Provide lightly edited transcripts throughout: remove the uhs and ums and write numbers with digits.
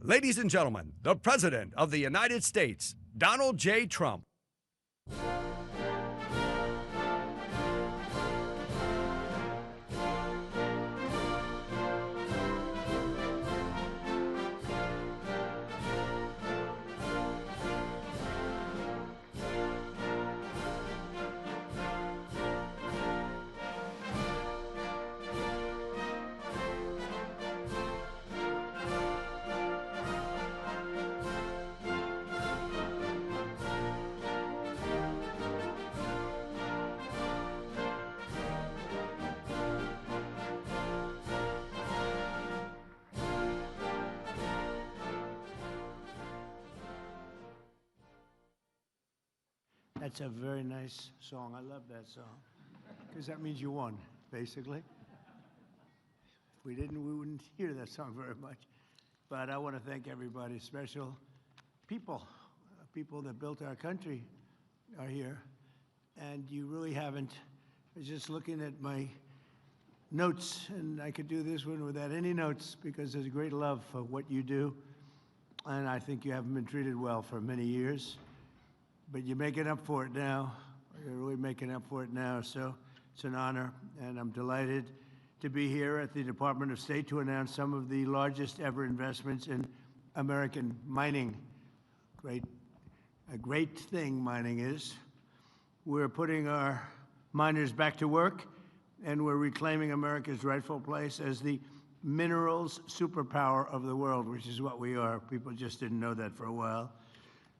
Ladies and gentlemen, the President of the United States, Donald J. Trump. That's a very nice song. I love that song because that means you won, basically. If we didn't, we wouldn't hear that song very much. But I want to thank everybody, special people that built our country are here. And you really haven't. I was just looking at my notes, and I could do this one without any notes because there's a great love for what you do. And I think you haven't been treated well for many years. But you're making up for it now. You're really making up for it now. So it's an honor, and I'm delighted to be here at the Department of State to announce some of the largest ever investments in American mining. A great thing mining is. We're putting our miners back to work, and we're reclaiming America's rightful place as the minerals superpower of the world, which is what we are. People just didn't know that for a while.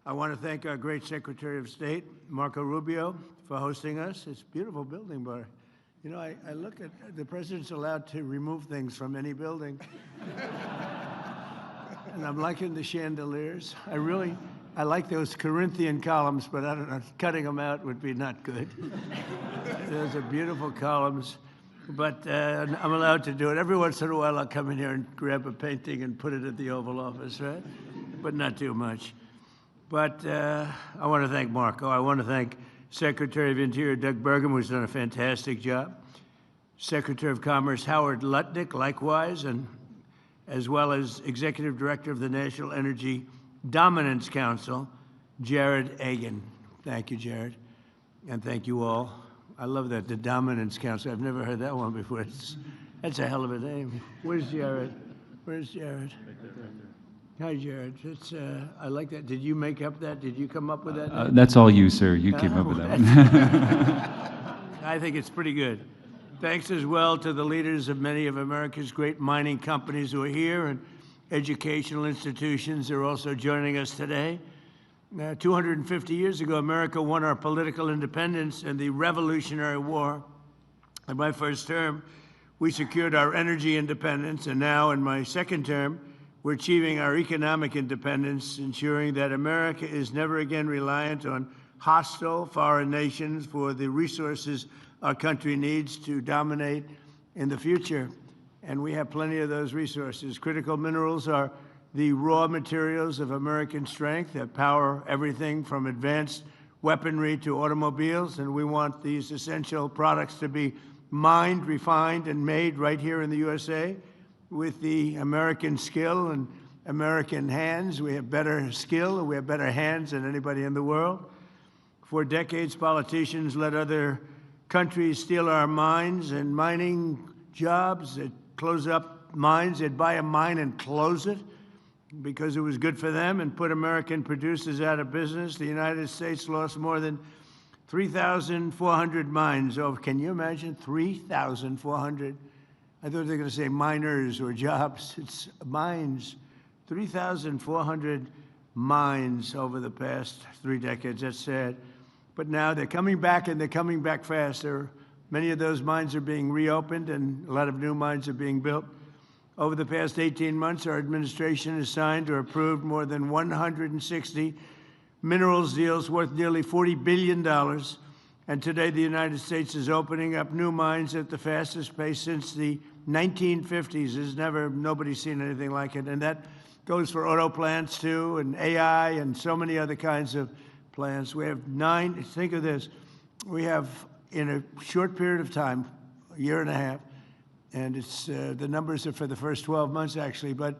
I want to thank our great Secretary of State, Marco Rubio, for hosting us. It's a beautiful building, but you know, I look at the president's allowed to remove things from any building. And I'm liking the chandeliers. I like those Corinthian columns, but I don't know, cutting them out would be not good. Those are beautiful columns, but I'm allowed to do it. Every once in a while, I'll come in here and grab a painting and put it at the Oval Office, right? But not too much. But I want to thank Marco. I want to thank Secretary of Interior Doug Burgum, who's done a fantastic job. Secretary of Commerce Howard Lutnick, likewise, and as well as Executive Director of the National Energy Dominance Council, Jared Agan. Thank you, Jared. And thank you all. I love that, the Dominance Council. I've never heard that one before. That's a hell of a name. Where's Jared? Where's Jared? Hi, Jared. I like that. Did you make up that? Did you come up with that? That's all you, sir. You came up with that one. I think it's pretty good. Thanks as well to the leaders of many of America's great mining companies who are here, and educational institutions are also joining us today. 250 years ago, America won our political independence in the Revolutionary War. In my first term, we secured our energy independence, and now in my second term, we're achieving our economic independence, ensuring that America is never again reliant on hostile foreign nations for the resources our country needs to dominate in the future. And we have plenty of those resources. Critical minerals are the raw materials of American strength that power everything from advanced weaponry to automobiles, and we want these essential products to be mined, refined, and made right here in the USA. With the American skill and American hands, we have better skill and we have better hands than anybody in the world. For decades, politicians let other countries steal our mines and mining jobs. They'd close up mines, they'd buy a mine and close it because it was good for them and put American producers out of business. The United States lost more than 3,400 mines. Oh, can you imagine? 3,400. I thought they were going to say miners or jobs. It's mines. 3,400 mines over the past 3 decades. That's sad. But now they're coming back, and they're coming back faster. Many of those mines are being reopened, and a lot of new mines are being built. Over the past 18 months, our administration has signed or approved more than 160 minerals deals worth nearly $40 billion. And today, the United States is opening up new mines at the fastest pace since the 1950s. Nobody's seen anything like it. And that goes for auto plants too, and AI, and so many other kinds of plants. We have 9, think of this, we have in a short period of time, a year and a half, and it's the numbers are for the first 12 months actually, but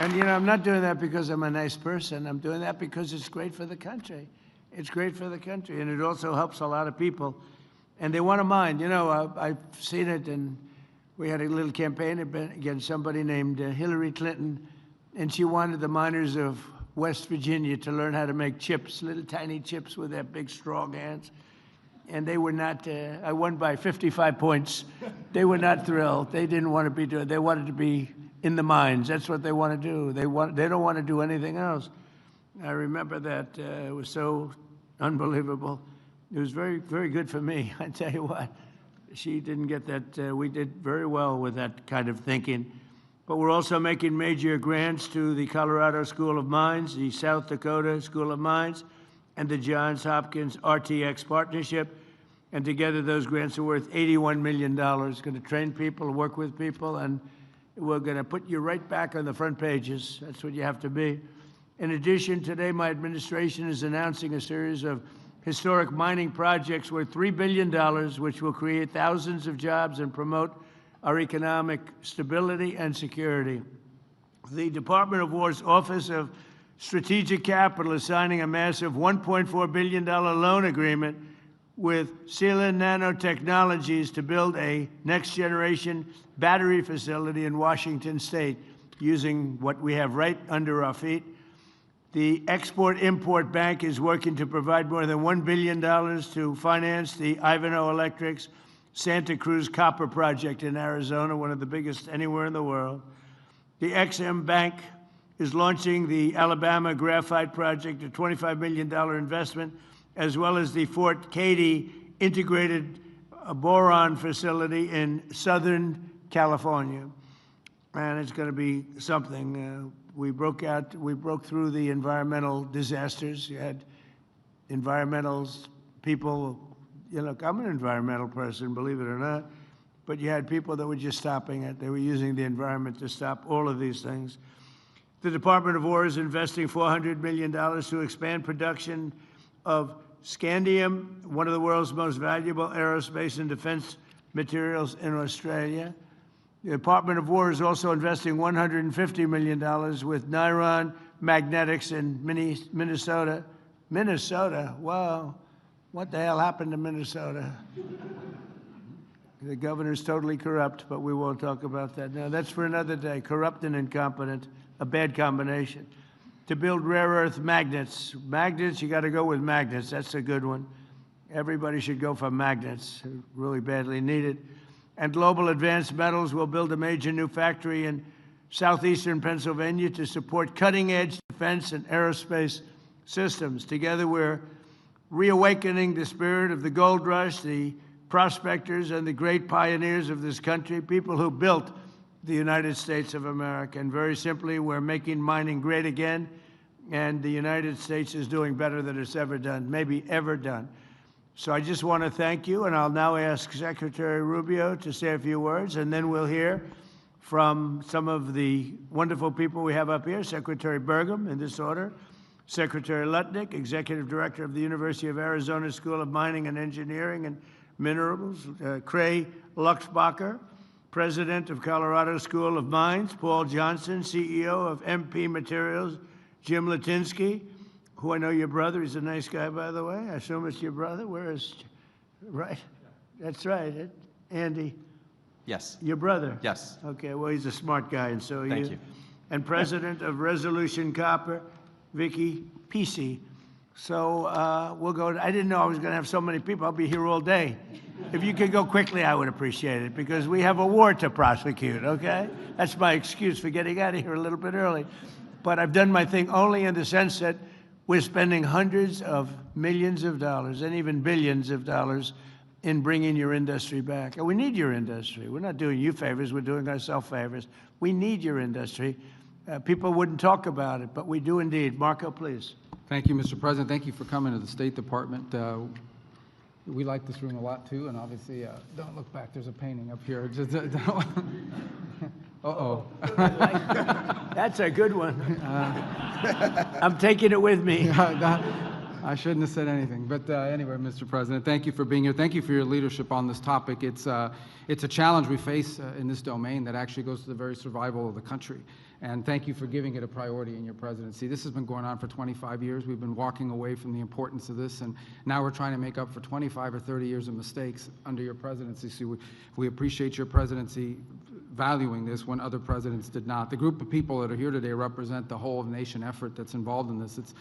And, you know, I'm not doing that because I'm a nice person. I'm doing that because it's great for the country. It's great for the country, and it also helps a lot of people. And they want to mine. You know, I've seen it, and we had a little campaign against somebody named Hillary Clinton, and she wanted the miners of West Virginia to learn how to make chips, little tiny chips with their big, strong hands. And they were not, I won by 55 points. They were not thrilled. They didn't want to be doing, they wanted to be in the mines. That's what they want to do. They don't want to do anything else. I remember that. It was so unbelievable. It was very, very good for me. I tell you what, she didn't get that. We did very well with that kind of thinking. But we're also making major grants to the Colorado School of Mines, the South Dakota School of Mines, and the Johns Hopkins RTX partnership. And together those grants are worth $81 million. Going to train people, work with people, and we're going to put you right back on the front pages. That's what you have to be. In addition, today my administration is announcing a series of historic mining projects worth $3 billion, which will create thousands of jobs and promote our economic stability and security. The Department of War's Office of Strategic Capital is signing a massive $1.4 billion loan agreement with Sila Nanotechnologies to build a next-generation battery facility in Washington State using what we have right under our feet. The Export-Import Bank is working to provide more than $1 billion to finance the Ivanhoe Electric's Santa Cruz Copper Project in Arizona, one of the biggest anywhere in the world. The Ex-Im Bank is launching the Alabama Graphite Project, a $25 million investment, as well as the Fort Cady Integrated Boron Facility in Southern California. And it's going to be something. We broke through the environmental disasters. You had environmental people, you know, I'm an environmental person, believe it or not, but you had people that were just stopping it. They were using the environment to stop all of these things. The Department of War is investing $400 million to expand production of scandium, one of the world's most valuable aerospace and defense materials in Australia. The Department of War is also investing $150 million with Niron Magnetics in Minnesota. Minnesota? Wow. What the hell happened to Minnesota? The governor's totally corrupt, but we won't talk about that now. That's for another day. Corrupt and incompetent, a bad combination. To build rare earth magnets. Magnets, you got to go with magnets. That's a good one. Everybody should go for magnets. Really badly needed. And Global Advanced Metals will build a major new factory in southeastern Pennsylvania to support cutting-edge defense and aerospace systems. Together, we're reawakening the spirit of the gold rush, the prospectors and the great pioneers of this country, people who built the United States of America. And very simply, we're making mining great again, and the United States is doing better than it's ever done, maybe ever done. So I just want to thank you, and I'll now ask Secretary Rubio to say a few words, and then we'll hear from some of the wonderful people we have up here, Secretary Burgum, in this order, Secretary Lutnick, Executive Director of the University of Arizona School of Mining and Engineering and Minerals, Cray Luxbacher, President of Colorado School of Mines, Paul Johnson, CEO of MP Materials, Jim Latinsky, who I know your brother. He's a nice guy, by the way. I assume it's your brother. Where is, right? That's right, Andy. Yes. Your brother? Yes. Okay, well, he's a smart guy, and so are you. Thank you. And President of Resolution Copper, Vicky Pesce. So we'll go. I didn't know I was going to have so many people. I'll be here all day. If you could go quickly, I would appreciate it, because we have a war to prosecute, okay? That's my excuse for getting out of here a little bit early. But I've done my thing only in the sense that we're spending hundreds of millions of dollars and even billions of dollars in bringing your industry back. And we need your industry. We're not doing you favors. We're doing ourselves favors. We need your industry. People wouldn't talk about it, but we do indeed. Marco, please. Thank you, Mr. President. Thank you for coming to the State Department. We like this room a lot, too, and obviously, don't look back. There's a painting up here. Just, uh-oh. That's a good one. I'm taking it with me. I I shouldn't have said anything. But anyway, Mr. President, thank you for being here. Thank you for your leadership on this topic. It's a challenge we face in this domain that actually goes to the very survival of the country. And thank you for giving it a priority in your presidency. This has been going on for 25 years. We've been walking away from the importance of this, and now we're trying to make up for 25 or 30 years of mistakes under your presidency. So we appreciate your presidency valuing this when other presidents did not. The group of people that are here today represent the whole nation effort that's involved in this. It's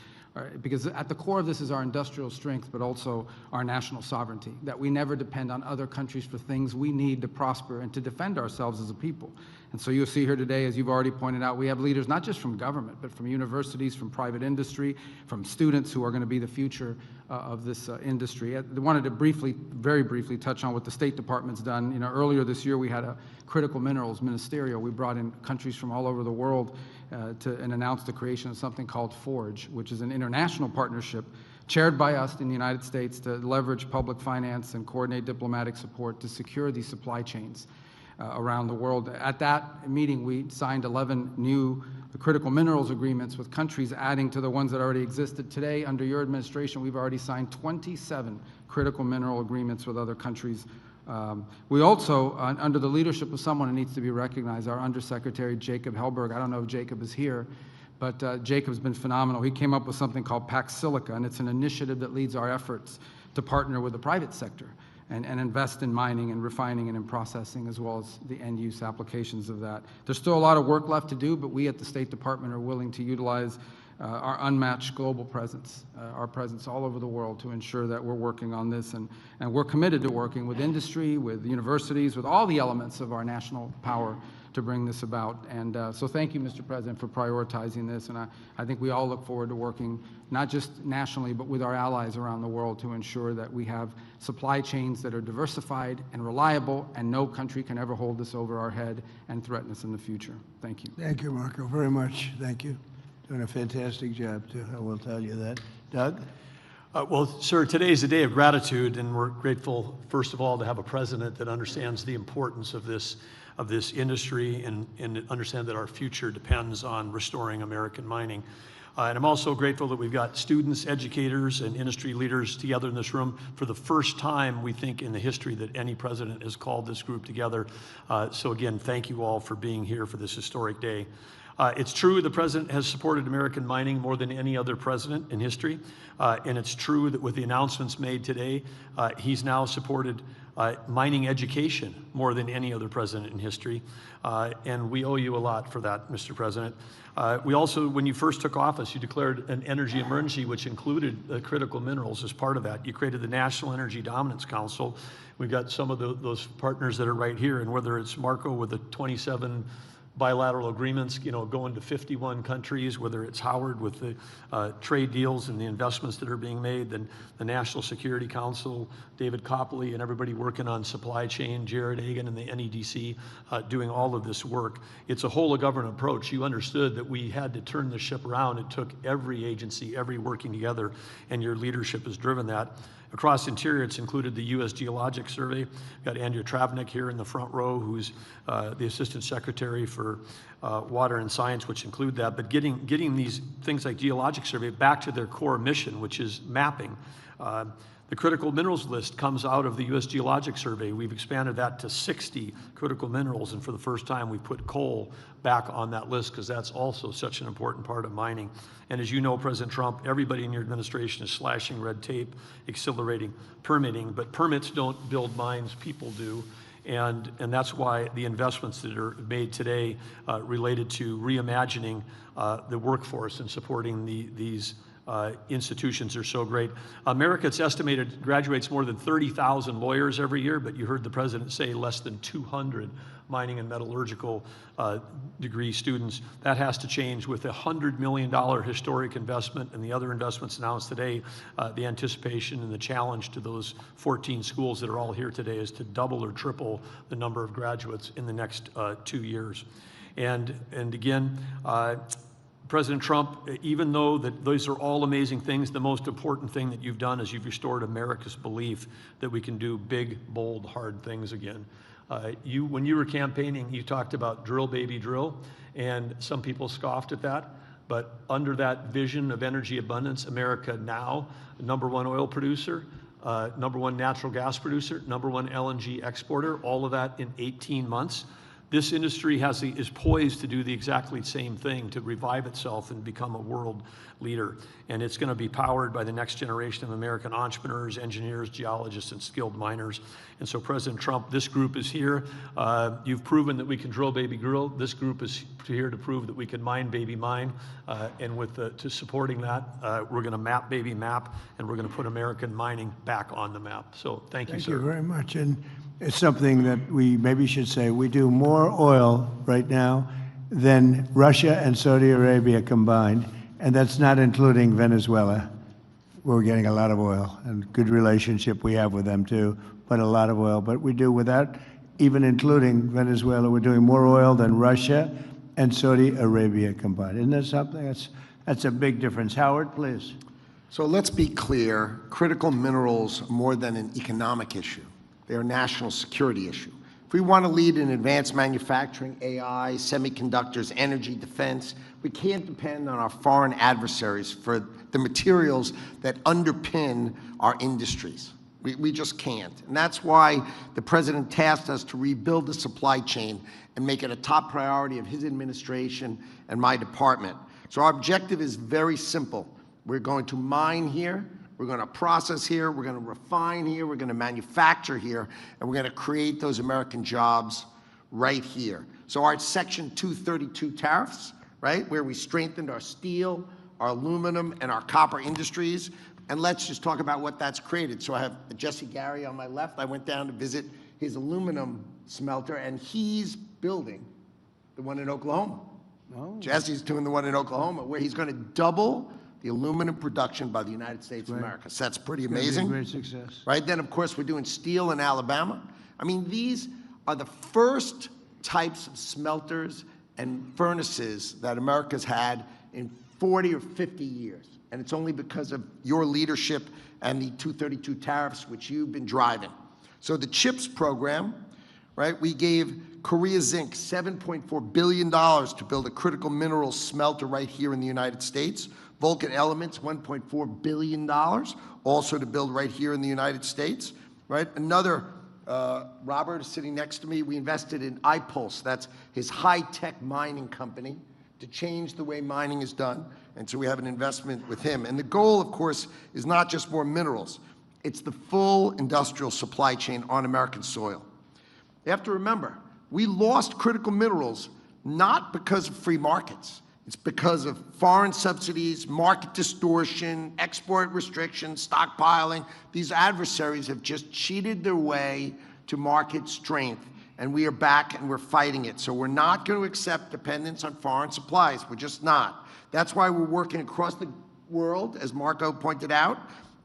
because at the core of this is our industrial strength, but also our national sovereignty, that we never depend on other countries for things we need to prosper and to defend ourselves as a people. And so you'll see here today, as you've already pointed out, we have leaders not just from government, but from universities, from private industry, from students who are going to be the future of this industry. I wanted to very briefly touch on what the State Department's done. You know, earlier this year we had a critical minerals ministerial. We brought in countries from all over the world and announced the creation of something called FORGE, which is an international partnership chaired by us in the United States to leverage public finance and coordinate diplomatic support to secure these supply chains around the world. At that meeting, we signed 11 new critical minerals agreements with countries adding to the ones that already existed. Today, under your administration, we've already signed 27 critical mineral agreements with other countries. We also, under the leadership of someone who needs to be recognized, our Undersecretary Jacob Helberg. I don't know if Jacob is here, but Jacob's been phenomenal. He came up with something called Pax Silica, and it's an initiative that leads our efforts to partner with the private sector and invest in mining and refining and in processing, as well as the end-use applications of that. There's still a lot of work left to do, but we at the State Department are willing to utilize our unmatched global presence, our presence all over the world to ensure that we're working on this. And we're committed to working with industry, with universities, with all the elements of our national power to bring this about. And so thank you, Mr. President, for prioritizing this. And I think we all look forward to working not just nationally, but with our allies around the world to ensure that we have supply chains that are diversified and reliable, and no country can ever hold this over our head and threaten us in the future. Thank you. Thank you, Marco, very much. Thank you. Doing a fantastic job, too. I will tell you that. Doug? Well, sir, today is a day of gratitude, and we're grateful, first of all, to have a president that understands the importance of this industry and understand that our future depends on restoring American mining. And I'm also grateful that we've got students, educators, and industry leaders together in this room for the first time, we think, in the history that any president has called this group together. So again, thank you all for being here for this historic day. It's true the president has supported American mining more than any other president in history. And it's true that with the announcements made today, he's now supported mining education more than any other president in history. And we owe you a lot for that, Mr. President. We also, when you first took office, you declared an energy emergency, which included critical minerals as part of that. You created the National Energy Dominance Council. We've got some of those partners that are right here, and whether it's Marco with the 27 bilateral agreements, going to 51 countries, whether it's Howard with the trade deals and the investments that are being made, then the National Security Council, David Copley, and everybody working on supply chain, Jared Agan and the NEDC doing all of this work. It's a whole of government approach. You understood that we had to turn the ship around. It took every agency, every working together, and your leadership has driven that. Across Interior, it's included the U.S. Geologic Survey. We've got Andrea Travnik here in the front row, who's the Assistant Secretary for Water and Science, which include that. But getting these things like Geologic Survey back to their core mission, which is mapping. The critical minerals list comes out of the U.S. Geologic Survey. We've expanded that to 60 critical minerals, and for the first time, we put coal back on that list because that's also such an important part of mining. And as you know, President Trump, everybody in your administration is slashing red tape, accelerating permitting, but permits don't build mines, people do. And that's why the investments that are made today related to reimagining the workforce and supporting these institutions are so great. America, it's estimated, graduates more than 30,000 lawyers every year, but you heard the president say less than 200 mining and metallurgical degree students. That has to change with a $100 million historic investment and the other investments announced today. The anticipation and the challenge to those 14 schools that are all here today is to double or triple the number of graduates in the next 2 years. And again, President Trump, even though that those are all amazing things, the most important thing that you've done is you've restored America's belief that we can do big, bold, hard things again. When you were campaigning, you talked about drill, baby, drill, and some people scoffed at that. But under that vision of energy abundance, America now, #1 oil producer, #1 natural gas producer, #1 LNG exporter, all of that in 18 months. This industry is poised to do the exactly same thing, to revive itself and become a world leader. And it's going to be powered by the next generation of American entrepreneurs, engineers, geologists, and skilled miners. And so President Trump, this group is here. You've proven that we can drill, baby, drill. This group is here to prove that we can mine, baby, mine. And to supporting that, we're going to map, baby, map, and we're going to put American mining back on the map. So thank you, sir. Thank you very much. And it's something that we maybe should say. We do more oil right now than Russia and Saudi Arabia combined, and that's not including Venezuela. We're getting a lot of oil, and good relationship we have with them too, but a lot of oil. But we do, without even including Venezuela, we're doing more oil than Russia and Saudi Arabia combined. Isn't that something? That's a big difference. Howard, please. So let's be clear, critical minerals are more than an economic issue. They're a national security issue. If we want to lead in advanced manufacturing, AI, semiconductors, energy, defense, we can't depend on our foreign adversaries for the materials that underpin our industries. We just can't. And that's why the President tasked us to rebuild the supply chain and make it a top priority of his administration and my department. So our objective is very simple. We're going to mine here, we're going to process here, we're going to refine here, we're going to manufacture here, and we're going to create those American jobs right here. So our Section 232 tariffs, right, where we strengthened our steel, our aluminum, and our copper industries, and let's just talk about what that's created. So I have Jesse Gary on my left. I went down to visit his aluminum smelter, and he's building the one in Oklahoma. Oh. Jesse's doing the one in Oklahoma, where he's going to double the aluminum production by the United States of America. So that's pretty amazing. Great success. Right, then of course we're doing steel in Alabama. I mean, these are the first types of smelters and furnaces that America's had in 40 or 50 years. And it's only because of your leadership and the 232 tariffs, which you've been driving. So the CHIPS program, right, we gave Korea Zinc $7.4 billion to build a critical mineral smelter right here in the United States. Vulcan Elements, $1.4 billion, also to build right here in the United States, right? Another, Robert is sitting next to me, we invested in iPulse, that's his high-tech mining company, to change the way mining is done, and so we have an investment with him. And the goal, of course, is not just more minerals, it's the full industrial supply chain on American soil. You have to remember, we lost critical minerals not because of free markets. It's because of foreign subsidies, market distortion, export restrictions, stockpiling. These adversaries have just cheated their way to market strength, and we are back and we're fighting it. So we're not going to accept dependence on foreign supplies. We're just not. That's why we're working across the world, as Marco pointed out,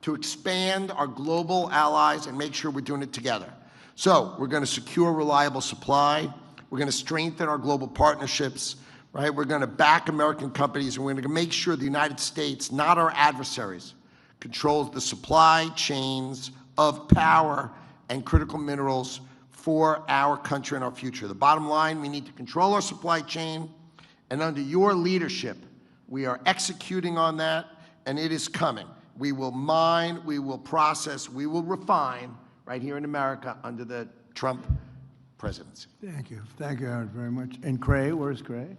to expand our global allies and make sure we're doing it together. So we're going to secure reliable supply. We're going to strengthen our global partnerships. Right? We're going to back American companies, and we're going to make sure the United States, not our adversaries, controls the supply chains of power and critical minerals for our country and our future. The bottom line, we need to control our supply chain, and under your leadership, we are executing on that, and it is coming. We will mine, we will process, we will refine right here in America under the Trump presidency. Thank you. Thank you, Howard, very much. And Cray, where's Cray?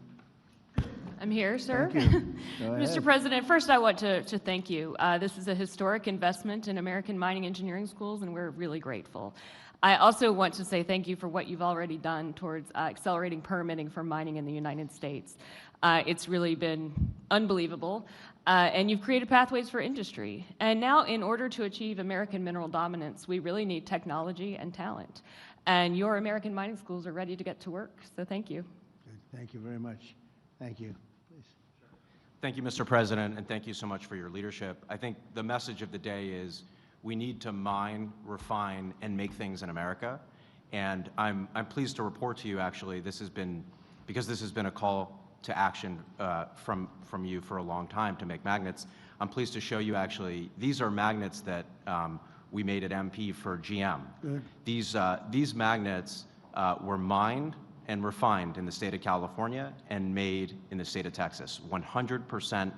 I'm here, sir. Thank you. Go ahead. Mr. President, first I want to thank you. This is a historic investment in American mining engineering schools, and we're really grateful. I also want to say thank you for what you've already done towards accelerating permitting for mining in the United States. It's really been unbelievable, and you've created pathways for industry. And now, in order to achieve American mineral dominance, we really need technology and talent. And your American mining schools are ready to get to work, so thank you. Good. Thank you very much. Thank you. Please. Thank you, Mr. President, and thank you so much for your leadership. I think the message of the day is we need to mine, refine, and make things in America. And I'm pleased to report to you, actually, this has been a call to action from you for a long time to make magnets. I'm pleased to show you, actually, these are magnets that we made at MP for GM. Good. These magnets were mined, and refined in the state of California and made in the state of Texas, 100%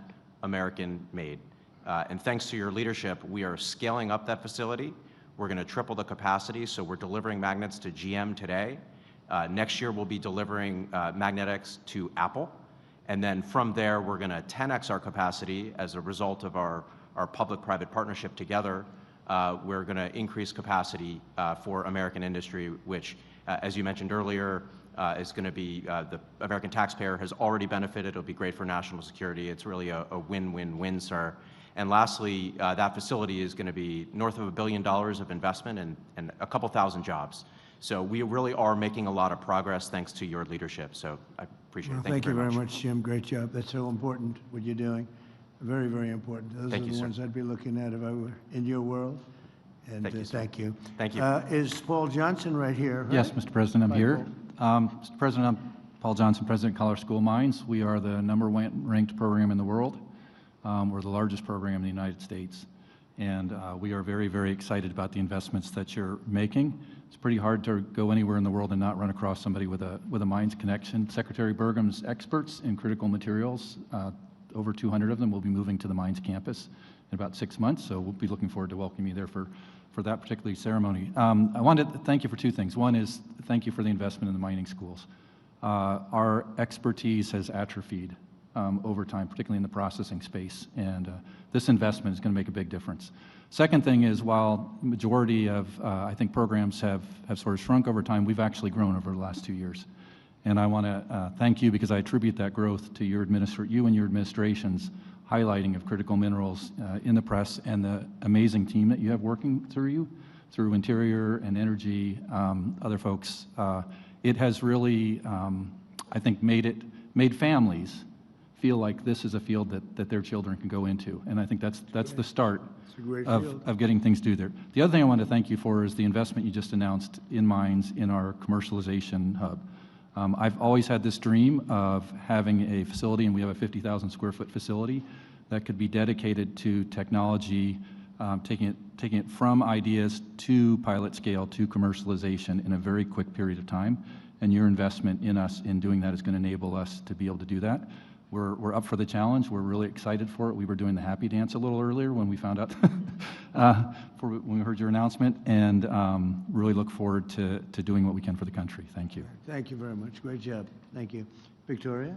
American made. And thanks to your leadership, we are scaling up that facility. We're going to triple the capacity, so we're delivering magnets to GM today. Next year, we'll be delivering magnetics to Apple. And then from there, we're going to 10x our capacity as a result of our public-private partnership together. We're going to increase capacity for American industry, which, as you mentioned earlier, is going to be the American taxpayer has already benefited. It'll be great for national security. It's really a win-win-win, sir. And lastly, that facility is going to be north of $1 billion of investment and a couple thousand jobs. So we really are making a lot of progress thanks to your leadership. So I appreciate it. Thank you very much, Jim. Great job. That's so important, what you're doing. Very, very important. Those are the ones I'd be looking at if I were in your world. And thank you. Thank you. Is Paul Johnson right here? Right? Yes, Mr. President, I'm here. Mr. President, I'm Paul Johnson, President of Colorado School of Mines. We are the #1 ranked program in the world. We're the largest program in the United States. And we are very, very excited about the investments that you're making. It's pretty hard to go anywhere in the world and not run across somebody with a mines connection. Secretary Burgum's experts in critical materials, over 200 of them will be moving to the mines campus in about 6 months, so we'll be looking forward to welcoming you there for that particular ceremony. I wanted to thank you for two things. One is thank you for the investment in the mining schools. Our expertise has atrophied over time, particularly in the processing space, and this investment is going to make a big difference. Second thing is, while the majority of, I think, programs have sort of shrunk over time, we've actually grown over the last 2 years. And I want to thank you because I attribute that growth to you and your administration's highlighting of critical minerals in the press and the amazing team that you have working through Interior and Energy, other folks. It has really, I think, made families feel like this is a field that their children can go into. And I think that's the start of getting things to there. The other thing I want to thank you for is the investment you just announced in mines in our commercialization hub. I've always had this dream of having a facility, and we have a 50,000 square foot facility that could be dedicated to technology, taking it from ideas to pilot scale to commercialization in a very quick period of time. And your investment in us in doing that is going to enable us to be able to do that. We're up for the challenge. We're really excited for it. We were doing the happy dance a little earlier when we found out, when we heard your announcement, and really look forward to doing what we can for the country. Thank you. Thank you very much. Great job. Thank you. Victoria?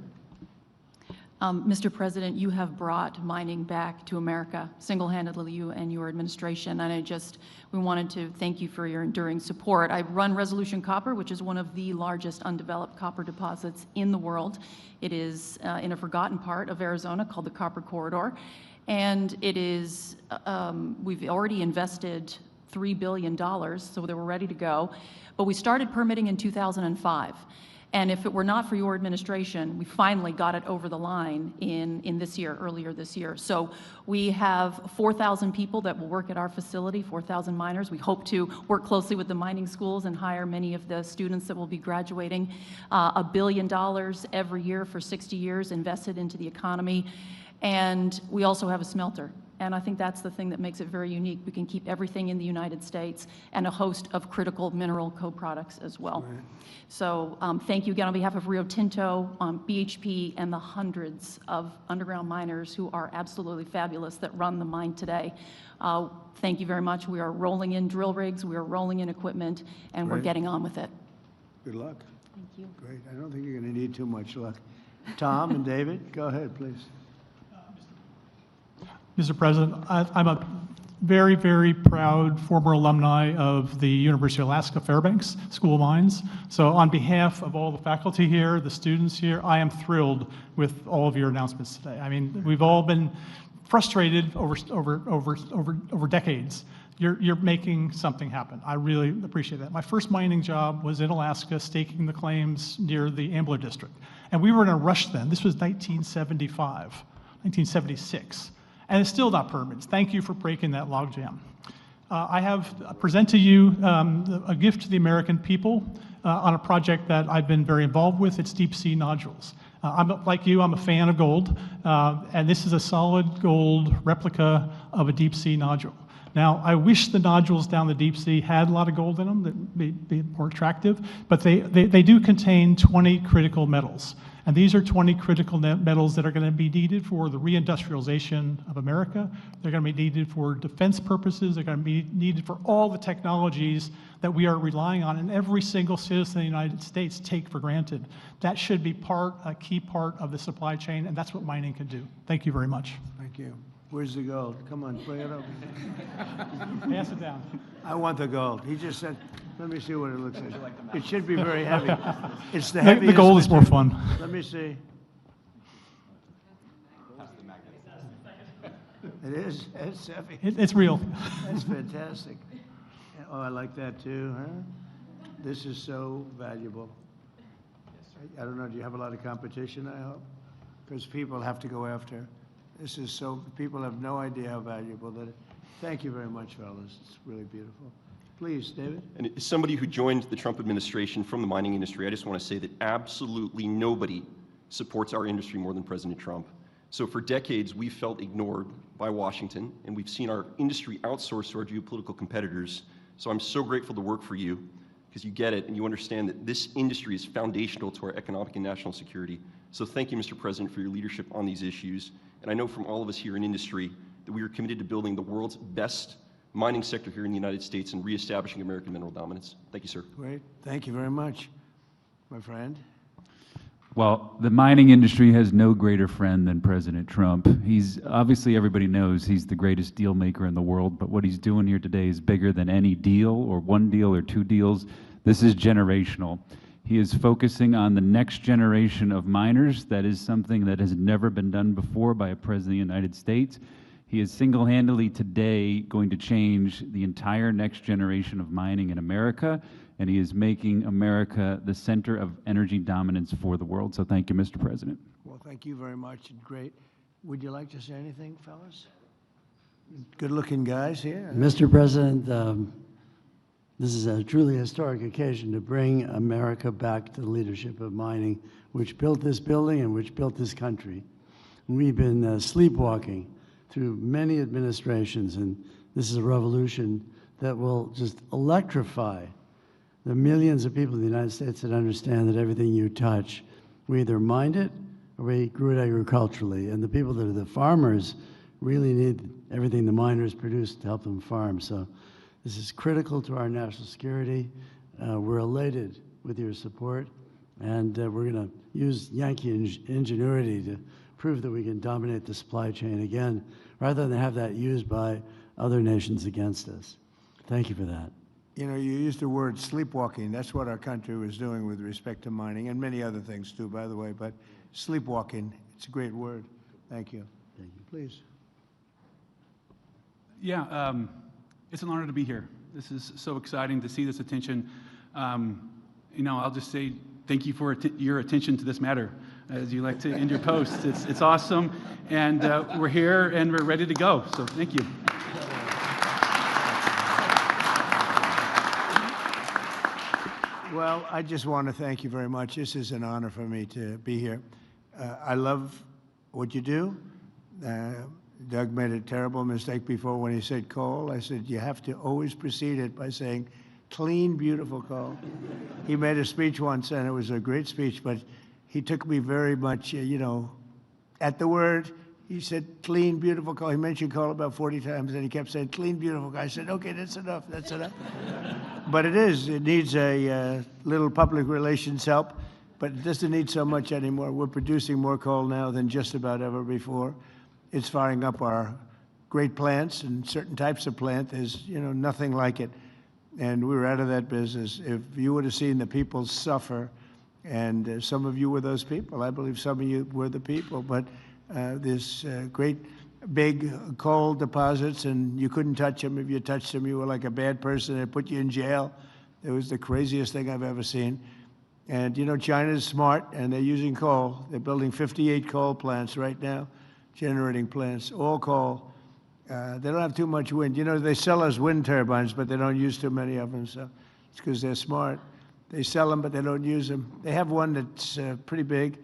Mr. President, you have brought mining back to America, single-handedly, you and your administration, and we wanted to thank you for your enduring support. I run Resolution Copper, which is one of the largest undeveloped copper deposits in the world. It is in a forgotten part of Arizona called the Copper Corridor, and it is, we've already invested $3 billion, so they were ready to go, but we started permitting in 2005. And if it were not for your administration, we finally got it over the line in this year, earlier this year. So we have 4,000 people that will work at our facility, 4,000 miners. We hope to work closely with the mining schools and hire many of the students that will be graduating. $1 billion every year for 60 years invested into the economy. And we also have a smelter. And I think that's the thing that makes it very unique. We can keep everything in the United States and a host of critical mineral co-products as well. Right. So thank you again on behalf of Rio Tinto, BHP, and the hundreds of underground miners who are absolutely fabulous that run the mine today. Thank you very much. We are rolling in drill rigs, we are rolling in equipment, and we're getting on with it. Good luck. Thank you. Great. I don't think you're going to need too much luck. Tom and David, go ahead, please. Mr. President, I'm a very, very proud former alumni of the University of Alaska Fairbanks School of Mines. So on behalf of all the faculty here, the students here, I am thrilled with all of your announcements today. I mean, we've all been frustrated over decades. You're making something happen. I really appreciate that. My first mining job was in Alaska, staking the claims near the Ambler District. And we were in a rush then. This was 1975, 1976. And it's still not permits. Thank you for breaking that logjam. I have present to you a gift to the American people on a project that I've been very involved with. It's deep sea nodules. Like you, I'm a fan of gold, and this is a solid gold replica of a deep sea nodule. Now, I wish the nodules down the deep sea had a lot of gold in them that would be more attractive, but they do contain 20 critical metals. And these are 20 critical metals that are going to be needed for the reindustrialization of America. They're going to be needed for defense purposes. They're going to be needed for all the technologies that we are relying on and every single citizen in the United States take for granted. That should be a key part of the supply chain, and that's what mining can do. Thank you very much. Thank you. Where's the gold? Come on, bring it up. Pass it down. I want the gold. He just said, let me see what it looks like. It should be very heavy. It's the heaviest. The gold is more fun. Let me see. It is? It's heavy. It's real. That's fantastic. Oh, I like that too, huh? This is so valuable. I don't know, do you have a lot of competition, I hope? Because people have to go after. This is so, people have no idea how valuable that is. Thank you very much, fellas. It's really beautiful. Please, David. And as somebody who joined the Trump administration from the mining industry, I just want to say that absolutely nobody supports our industry more than President Trump. So for decades, we've felt ignored by Washington, and we've seen our industry outsourced to our geopolitical competitors. So I'm so grateful to work for you, because you get it and you understand that this industry is foundational to our economic and national security. So thank you, Mr. President, for your leadership on these issues. And I know from all of us here in industry that we are committed to building the world's best mining sector here in the United States and reestablishing American mineral dominance. Thank you, sir. Great. Thank you very much, my friend. Well, the mining industry has no greater friend than President Trump. He's, obviously everybody knows he's the greatest deal maker in the world, but what he's doing here today is bigger than any deal or one deal or two deals. This is generational. He is focusing on the next generation of miners. That is something that has never been done before by a president of the United States. He is single-handedly today going to change the entire next generation of mining in America, and he is making America the center of energy dominance for the world. So thank you, Mr. President. Well, thank you very much, and great. Would you like to say anything, fellas? Good-looking guys here. Mr. President, this is a truly historic occasion to bring America back to the leadership of mining, which built this building and which built this country. We've been sleepwalking through many administrations, and this is a revolution that will just electrify the millions of people in the United States that understand that everything you touch, we either mined it or we grew it agriculturally. And the people that are the farmers really need everything the miners produce to help them farm. So this is critical to our national security. We're elated with your support, and we're going to use Yankee ingenuity to prove that we can dominate the supply chain again, rather than have that used by other nations against us. Thank you for that. You know, you used the word sleepwalking. That's what our country was doing with respect to mining, and many other things too, by the way. But sleepwalking, it's a great word. Thank you. Thank you. Please. Yeah, it's an honor to be here. This is so exciting to see this attention. You know, I'll just say thank you for your attention to this matter, as you like to end your posts. It's awesome, and we're here and we're ready to go. So thank you. Well, I just want to thank you very much. This is an honor for me to be here. I love what you do. Doug made a terrible mistake before when he said coal. I said, you have to always precede it by saying, clean, beautiful coal. He made a speech once, and it was a great speech, but he took me very much, you know, at the word. He said, clean, beautiful coal. He mentioned coal about 40 times, and he kept saying, clean, beautiful coal. I said, okay, that's enough, that's enough. But it needs a little public relations help, but it doesn't need so much anymore. We're producing more coal now than just about ever before. It's firing up our great plants, and certain types of plant, there's, you know, nothing like it. And we're out of that business. If you would have seen the people suffer, and some of you were those people, I believe some of you were the people, but this great big coal deposits, and you couldn't touch them. If you touched them, you were like a bad person. They put you in jail. It was the craziest thing I've ever seen. And you know, China's smart, and they're using coal. They're building 58 coal plants right now, generating plants, all coal. They don't have too much wind. You know, they sell us wind turbines, but they don't use too many of them, so it's because they're smart. They sell them, but they don't use them. They have one that's pretty big.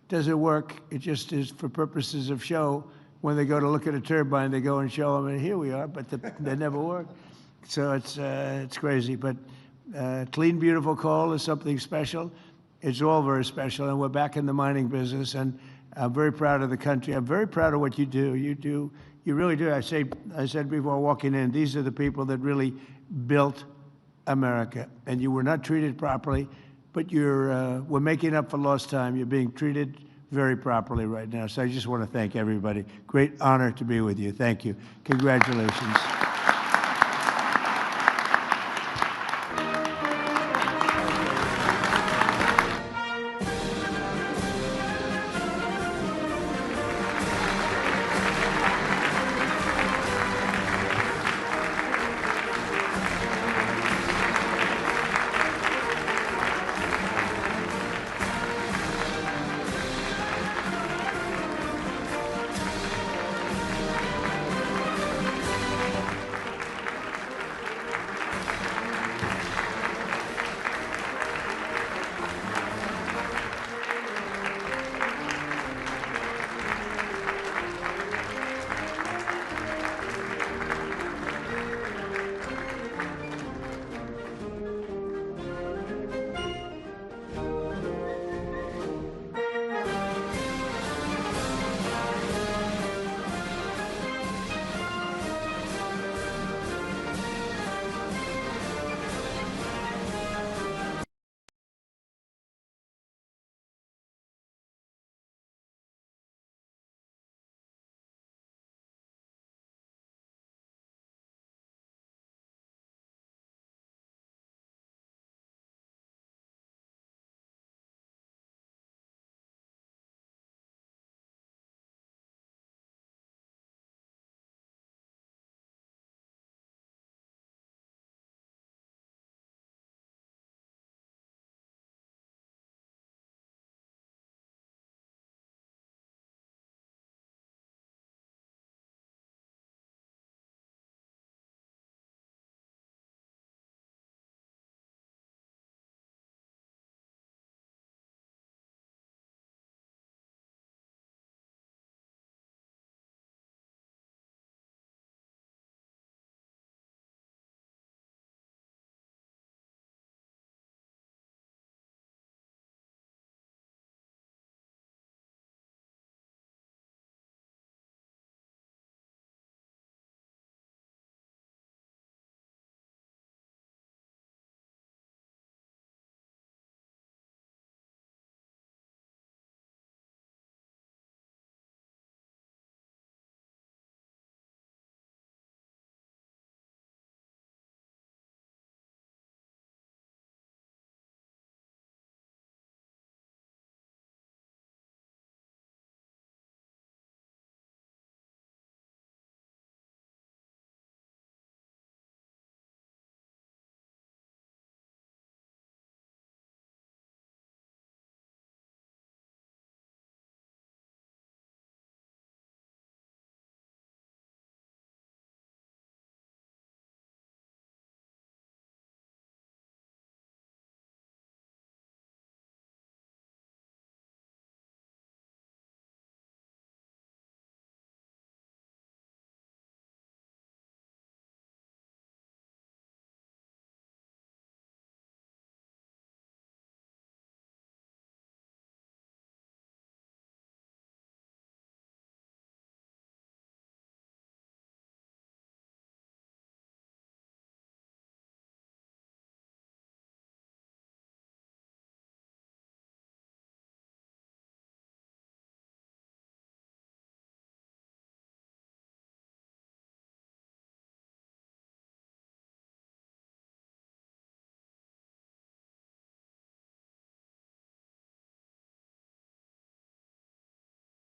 Does it work? It just is for purposes of show. when they go to look at a turbine, they go and show them, and here we are, but they never work. So it's crazy. But clean, beautiful coal is something special. It's all very special, and we're back in the mining business, and I'm very proud of the country. I'm very proud of what you do. You really do. I said before walking in, these are the people that really built America, and you were not treated properly, but we're making up for lost time. You're being treated very properly right now. So I just want to thank everybody. Great honor to be with you. Thank you. Congratulations.